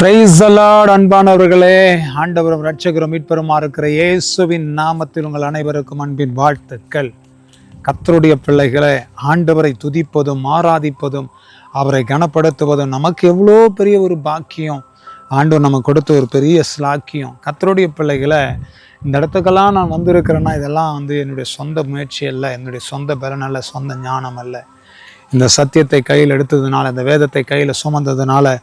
Praise the Lord. அன்பானவர்களே, ஆண்டவரும் இரட்சகரும் மீட்பருமா இருக்கிற இயேசுவின் நாமத்தில் உங்கள் அனைவருக்கும் அன்பின் வாழ்த்துக்கள். கர்த்தருடைய பிள்ளைகளை, ஆண்டவரை துதிப்பதும் ஆராதிப்பதும் அவரை கனப்படுத்துவதும் நமக்கு எவ்வளோ பெரிய ஒரு பாக்கியம். ஆண்டவர் நமக்கு கொடுத்த ஒரு பெரிய ஸ்லாக்கியம். கர்த்தருடைய பிள்ளைகளை, இந்த இடத்துக்கெல்லாம் நான் வந்திருக்கிறேன்னா இதெல்லாம் என்னுடைய சொந்த முயற்சி அல்ல, என்னுடைய சொந்த பலன் அல்ல, சொந்த ஞானம் அல்ல. இந்த சத்தியத்தை கையில் எடுத்ததுனால, இந்த வேதத்தை கையில் சுமந்ததுனால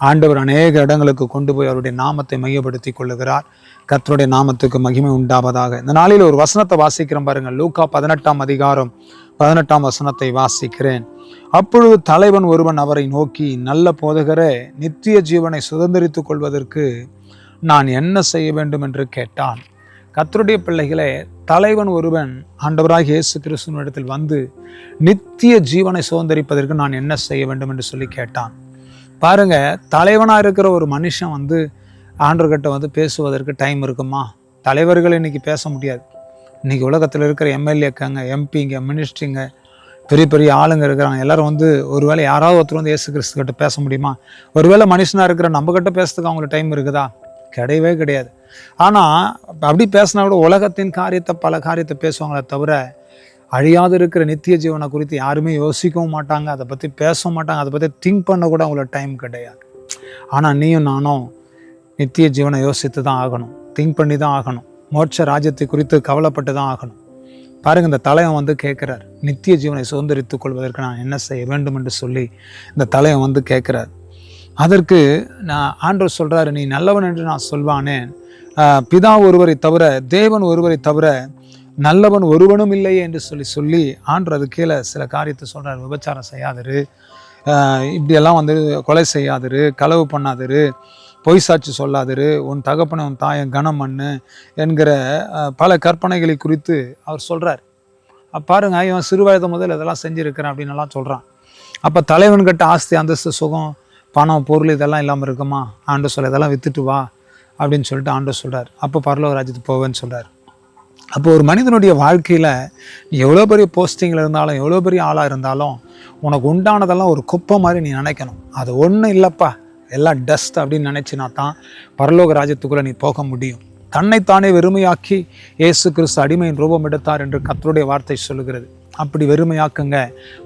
ஆண்டவர் அநேக இடங்களுக்கு கொண்டு போய் அவருடைய நாமத்தை மையப்படுத்தி கொள்ளுகிறார். கர்த்தருடைய நாமத்துக்கு மகிமை உண்டாவதாக. இந்த நாளில் ஒரு வசனத்தை வாசிக்கிறேன் பாருங்கள். லூக்கா 18 அதிகாரம் 18 வசனத்தை வாசிக்கிறேன். அப்பொழுது தலைவன் ஒருவன் அவரை நோக்கி, நல்ல போதகரே, நித்திய ஜீவனை சுதந்திரித்துக் கொள்வதற்கு நான் என்ன செய்ய வேண்டும் என்று கேட்டான். கர்த்தருடைய பிள்ளைகளே, தலைவன் ஒருவன் ஆண்டவராகிய இயேசு கிறிஸ்துவினிடத்தில் வந்து நித்திய ஜீவனை சுதந்திரிப்பதற்கு நான் என்ன செய்ய வேண்டும் என்று சொல்லி கேட்டான். பாருங்க, தலைவனாக இருக்கிற ஒரு மனுஷன் ஆண்டவர்கிட்ட பேசுவதற்கு டைம் இருக்குமா? தலைவர்கள் இன்னைக்கு பேச முடியாது. இன்னைக்கு உலகத்தில் இருக்கிற எம்எல்ஏக்கங்க, எம்பிங்க, மினிஸ்ட்ரிங்க, பெரிய பெரிய ஆளுங்க இருக்கிறாங்க. எல்லாரும் ஒருவேளை யாராவது ஒருத்தர் இயேசு கிறிஸ்து கிட்ட பேச முடியுமா? ஒருவேளை மனுஷனாக இருக்கிற நம்ம கிட்ட பேசுறதுக்கு அவங்களுக்கு டைம் இருக்குதா? கிடையவே கிடையாது. ஆனால் அப்படி பேசினா கூட உலகத்தின் பல காரியத்தை பேசுவாங்களே தவிர அழியாது இருக்கிற நித்திய ஜீவனை குறித்து யாருமே யோசிக்கவும் மாட்டாங்க, அதை பற்றி பேச மாட்டாங்க, அதை பற்றி திங்க் பண்ண கூட அவங்களோட டைம் கிடையாது. ஆனால் நீயும் நானும் நித்திய ஜீவனை யோசித்து தான் ஆகணும், திங்க் பண்ணி தான் ஆகணும், மோட்ச ராஜ்யத்தை குறித்து கவலைப்பட்டு தான் ஆகணும். பாருங்கள், இந்த தலைவன் கேட்குறார், நித்திய ஜீவனை சுதந்திரித்துக் கொள்வதற்கு நான் என்ன செய்ய வேண்டும் என்று சொல்லி இந்த தலைவன் கேட்குறார். அதற்கு ஆண்டவர் சொல்கிறாரு, நீ நல்லவன் என்று நான் சொல்வானேன், பிதா ஒருவரை தவிர, தேவன் ஒருவரை தவிர நல்லவன் ஒருவனும் இல்லையே என்று சொல்லி ஆண்டவர் அது கீழே சில காரியத்தை சொல்கிறார். விபச்சாரம் செய்யாதிரு, இப்படியெல்லாம் கொலை செய்யாதிரு, களவு பண்ணாதிரு, பொய் சாட்சி சொல்லாதிரு, உன் தகப்பனை உன் தாயை கனம் பண்ணு என்கிற பல கற்பனைகளை குறித்து அவர் சொல்கிறார். பாருங்க, இவன் சிறு வயது முதல் இதெல்லாம் செஞ்சுருக்கிறேன் அப்படின்னு எல்லாம் சொல்கிறான். அப்போ தலைவன்கிட்ட ஆஸ்தி, அந்தஸ்து, சுகம், பணம், பொருள் இதெல்லாம் இல்லாமல் இருக்குமா? ஆண்டவர் சொல்ல, இதெல்லாம் வித்துட்டு வா அப்படின்னு சொல்லிட்டு ஆண்டவர் சொல்கிறார். அப்போ பரலோக ராஜ்யத்துக்கு போவேன்னு சொல்கிறார். அப்போ ஒரு மனிதனுடைய வாழ்க்கையில் நீ எவ்வளோ பெரிய போஸ்டிங்கில் இருந்தாலும், எவ்வளோ பெரிய ஆளாக இருந்தாலும், உனக்கு உண்டானதெல்லாம் ஒரு குப்பை மாதிரி நீ நினைக்கணும். அது ஒன்றும் இல்லைப்பா, எல்லாம் டஸ்ட் அப்படின்னு நினச்சினா தான் பரலோக ராஜ்யத்துக்குள்ளே நீ போக முடியும். தன்னைத்தானே வெறுமையாக்கி இயேசு கிறிஸ்து அடிமையின் ரூபம் எடுத்தார் என்று கர்த்தருடைய வார்த்தை சொல்லுகிறது. அப்படி வெறுமையாக்குங்க,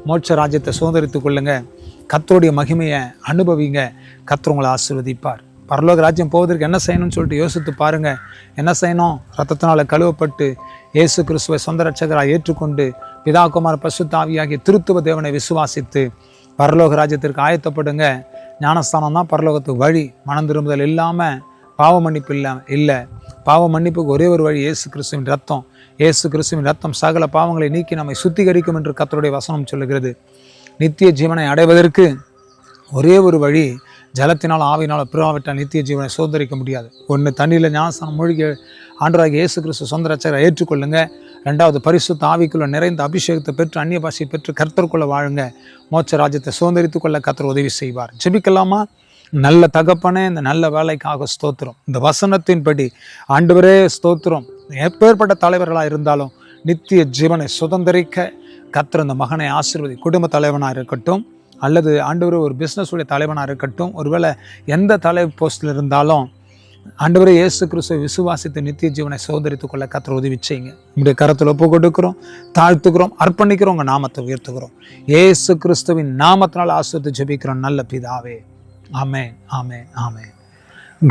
மோட்ச ராஜ்யத்தை சுதந்திரித்துக் கொள்ளுங்க, கர்த்தருடைய மகிமையை அனுபவிங்க, கர்த்தர் உங்களை ஆசீர்வதிப்பார். பரலோக ராஜ்யம் போவதற்கு என்ன செய்யணும்னு சொல்லிட்டு யோசித்து பாருங்கள். என்ன செய்யணும்? ரத்தத்தினால் கழுவப்பட்டு இயேசு கிறிஸ்துவை சொந்த ரட்சகராக ஏற்றுக்கொண்டு பிதா குமார பரிசுத்த ஆவியாகிய திருத்துவ தேவனை விசுவாசித்து பரலோக ராஜ்யத்திற்கு ஆயத்தப்படுங்க. ஞானஸ்தானம் தான் பரலோகத்துக்கு வழி. மனம் திரும்புதல் இல்லாமல் பாவ மன்னிப்பு இல்லை. பாவ மன்னிப்புக்கு ஒரே ஒரு வழி, இயேசு கிறிஸ்துவின் ரத்தம். இயேசு கிறிஸ்துவின் ரத்தம் சகல பாவங்களை நீக்கி நம்மை சுத்திகரிக்கும் என்று கர்த்தருடைய வசனம் சொல்லுகிறது. நித்திய ஜீவனை அடைவதற்கு ஒரே ஒரு வழி, ஜலத்தினால் ஆவியினால் பிறவாவிட்டால் நித்திய ஜீவனை சுதந்திரிக்க முடியாது. ஒன்று, தண்ணியில் ஞானஸ்தானம் மூழ்கி ஆண்டவராகிய இயேசு கிறிஸ்து சொந்த ரட்சகரை ஏற்றுக்கொள்ளுங்க. ரெண்டாவது, பரிசுத்த ஆவிக்குள்ள நிறைந்த அபிஷேகத்தை பெற்று அந்நிய பாஷை பெற்று கர்த்தருக்குள்ள வாழுங்க. மோட்ச ராஜ்யத்தை சுதந்திரித்துக் கொள்ள கர்த்தர் உதவி செய்வார். ஜெபிக்கலாமா? நல்ல தகப்பனே, இந்த நல்ல வேலைக்காக ஸ்தோத்திரம். இந்த வசனத்தின்படி ஆண்டவரே ஸ்தோத்திரம். எப்பேற்பட்ட தலைவர்களாக இருந்தாலும் நித்திய ஜீவனை சுதந்திரிக்க கர்த்தர் இந்த மகனை ஆசீர்வதி. குடும்ப தலைவனாக இருக்கட்டும், அல்லது ஆண்டவர் ஒரு பிஸ்னஸுடைய தலைவனாக இருக்கட்டும், ஒருவேளை எந்த தலை போஸ்டில் இருந்தாலும் ஆண்டவரே இயேசு கிறிஸ்துவை விசுவாசித்து நித்திய ஜீவனை சுதந்திரித்துக் கொள்ள கர்த்தர் உதவி செய்யுங்க. நம்முடைய கரத்தில் ஒப்பு கொடுக்கிறோம், தாழ்த்துக்கிறோம், அர்ப்பணிக்கிறோம், உங்கள் நாமத்தை உயர்த்துகிறோம். இயேசு கிறிஸ்துவின் நாமத்தினால் ஆசீர்வதித்து ஜெபிக்கிறோம் நல்ல பிதாவே. Amen, amen, amen.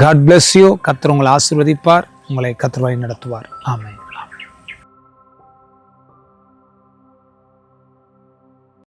God bless you. கர்த்தர் உங்களை ஆசீர்வதிப்பார், உங்களை கர்த்தர் வழி நடத்துவார். ஆமென்.